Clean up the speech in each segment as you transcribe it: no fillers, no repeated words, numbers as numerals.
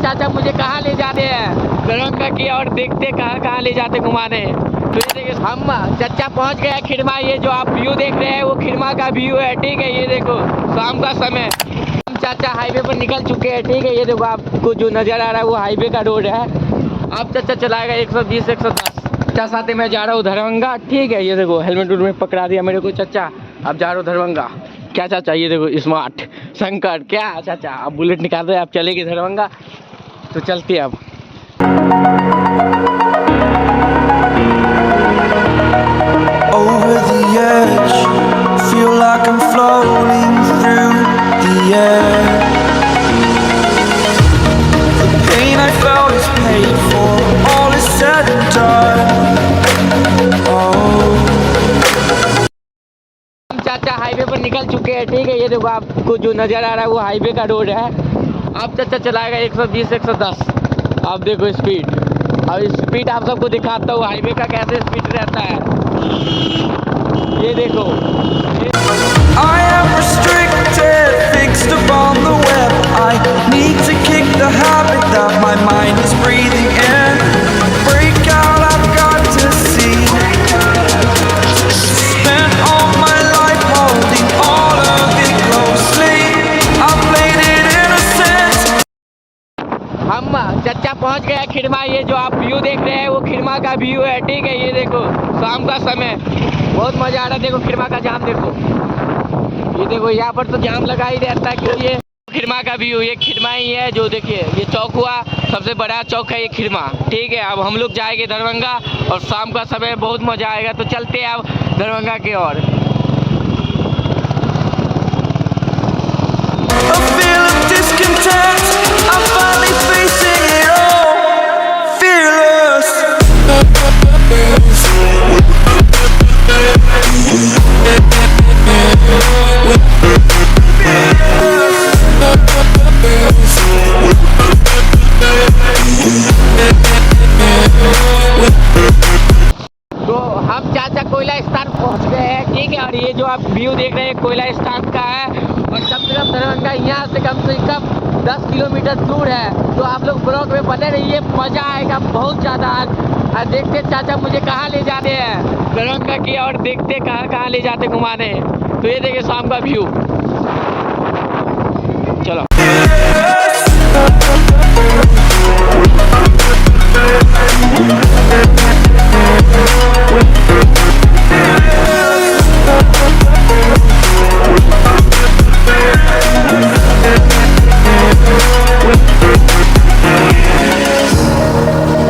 चाचा मुझे कहाँ ले जाते हैं दरभंगा की और देखते कहाँ कहाँ ले जाते घुमाने। तो ये देखिए हम चाचा पहुँच गए खिड़मा। ये जो आप व्यू देख रहे हैं वो खिड़मा का व्यू है, ठीक है। ये देखो शाम का समय, हम चाचा हाईवे पर निकल चुके हैं, ठीक है। ये देखो आपको जो नज़र आ रहा है वो हाईवे का रोड है। अब चाचा चलाएगा 120 110। चाचा साथ मैं जा रहा हूँ दरभंगा, ठीक है। ये देखो हेलमेट उलमेट पकड़ा दिया मेरे को चाचा। अब जा रहा हूँ दरभंगा। क्या चाचा, ये देखो स्मार्ट शंकर, क्या चाचा अब बुलेट निकाल रहे हैं, आप चलेगी दरभंगा। तो चलते हैं अब। Over the edge, feel like I'm floating through the air. The pain I felt is paid for, all is said and done. चाचा हाईवे पर निकल चुके हैं, ठीक है। ये देखो आपको जो नज़र आ रहा है वो हाईवे का रोड है। अब चाचा चलाएगा 120 110। अब देखो स्पीड, अब स्पीड आप सबको दिखाता हूँ हाईवे का कैसे स्पीड रहता है। ये देखो I am restricted, fixed upon the web. I need to kick the habit that my mind is breathing in. Break out, I've got to see. Spent all my life holding all of it closely. I played it innocent. हम चाचा पहुंच गए खिड़मा। ये जो आप view देख रहे हैं वो खिड़मा का व्यू है, ठीक है। ये देखो शाम का समय, बहुत मजा आ रहा है। देखो खिड़मा का जाम देखो, ये देखो यहाँ पर तो जाम लगा ही रहता है क्योंकि ये खिड़मा का व्यू, ये खिड़मा ही है। जो देखिए ये चौक हुआ, सबसे बड़ा चौक है ये खिड़मा, ठीक है। अब हम लोग जाएंगे दरभंगा और शाम का समय बहुत मजा आएगा। तो चलते हैं अब दरभंगा की ओर। A feel of discontent, I'm finally facing it all. Fearless. तो हम चाचा कोयला स्थान पहुंच गए हैं, ठीक है। और ये जो आप व्यू देख रहे हैं कोयला स्थान का है। और कम से कम दरभंगा यहाँ से कम 10 किलोमीटर दूर है। तो आप लोग ब्लॉग में बने रहिए, मज़ा आएगा बहुत ज़्यादा। देखते चाचा मुझे कहाँ ले जाते हैं दरभंगा की और देखते कहाँ कहाँ ले जाते घुमाने। तो ये देखिए शाम का व्यू, चलो।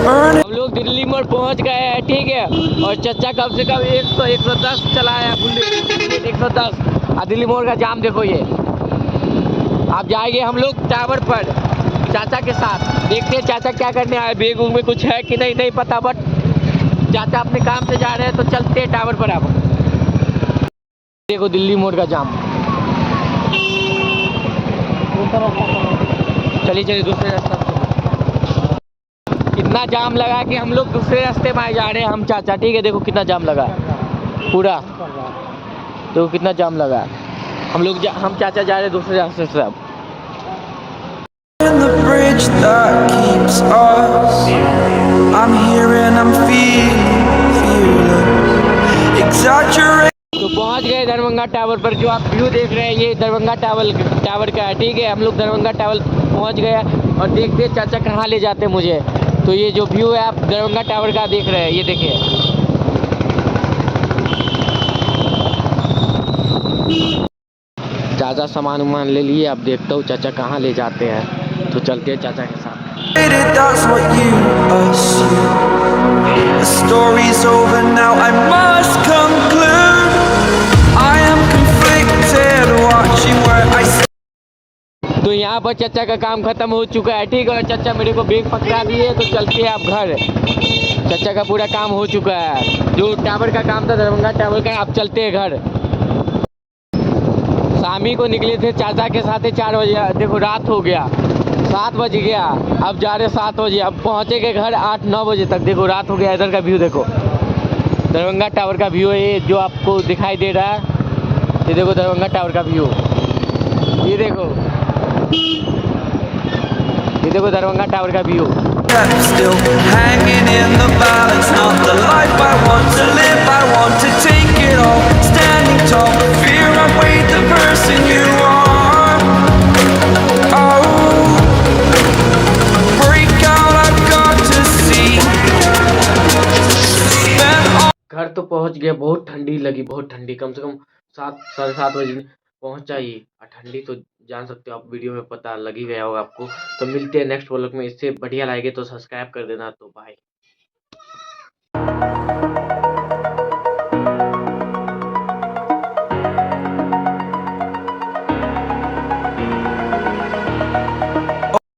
हम लोग दिल्ली मोड़ पहुंच गए हैं, ठीक है। और चाचा कम से कम 100 110 चलाया बुलेट 110। और दिल्ली मोड़ का जाम देखो। ये आप जाएंगे हम लोग टावर पर चाचा के साथ। देखते हैं चाचा क्या करने आए, बैग में कुछ है कि नहीं नहीं पता, बट चाचा अपने काम से जा रहे हैं। तो चलते हैं टावर पर। आप देखो दिल्ली मोड़ का जाम। चलिए चलिए दूसरे रास्ते। कितना जाम लगा कि हम लोग दूसरे रास्ते में जा रहे हैं हम चाचा, ठीक है। देखो कितना जाम लगा पूरा, देखो कितना जाम लगा। हम चाचा जा रहे हैं दूसरे रास्ते से। अब In the bridge that keeps us, I'm here and I'm feeling fearless. Exaggerate. तो पहुंच गए दरभंगा टावर पर। जो आप व्यू देख रहे हैं ये दरभंगा टावर का है, ठीक है। हम लोग दरभंगा टावर पहुंच गए और देखते हैं चाचा कहाँ ले जाते हैं मुझे। तो ये जो व्यू है आप दरभंगा टावर का देख रहे हैं, ये देखिए। चाचा सामान उमान ले लिए। अब देखता हूँ चाचा कहाँ ले जाते हैं। तो चलते हैं चाचा के साथ। That's what you assume. The story's over now, I must conclude. I am conflicted, watching where I तो यहाँ पर चाचा का काम खत्म हो चुका है, ठीक है। और चाचा मेरे को बैग पकड़ा दिए। तो चलते हैं आप घर। चाचा का पूरा काम हो चुका है, जो टावर का काम था दरभंगा टावर का। आप चलते हैं घर। शामी को निकले थे चाचा के साथ 4 बजे, देखो रात हो गया, 7 बज गया। अब जा रहे 7 बजे, अब पहुँचेंगे घर 8-9 बजे तक। देखो रात हो गया। इधर का व्यू देखो, दरभंगा टावर का व्यू है ये जो आपको दिखाई दे रहा है। ये देखो दरभंगा टावर का व्यू, ये देखो ये देखो दरभंगा टावर का view. I'm still hanging in the balance. Not the life I want to live. I want to take it all. Standing tall. Fear I weighed the person you are. Oh, break out. I've got to see. Spend all. घर तो पहुंच गया, बहुत ठंडी लगी, बहुत ठंडी, कम से कम 7 साढ़े 7 बजे पहुंचा ही। और ठंडी तो जान सकते हो आप, वीडियो में पता लग ही गया होगा आपको। तो मिलते हैं नेक्स्ट व्लॉग में, इससे बढ़िया लाएंगे तो सब्सक्राइब कर देना। तो बाय।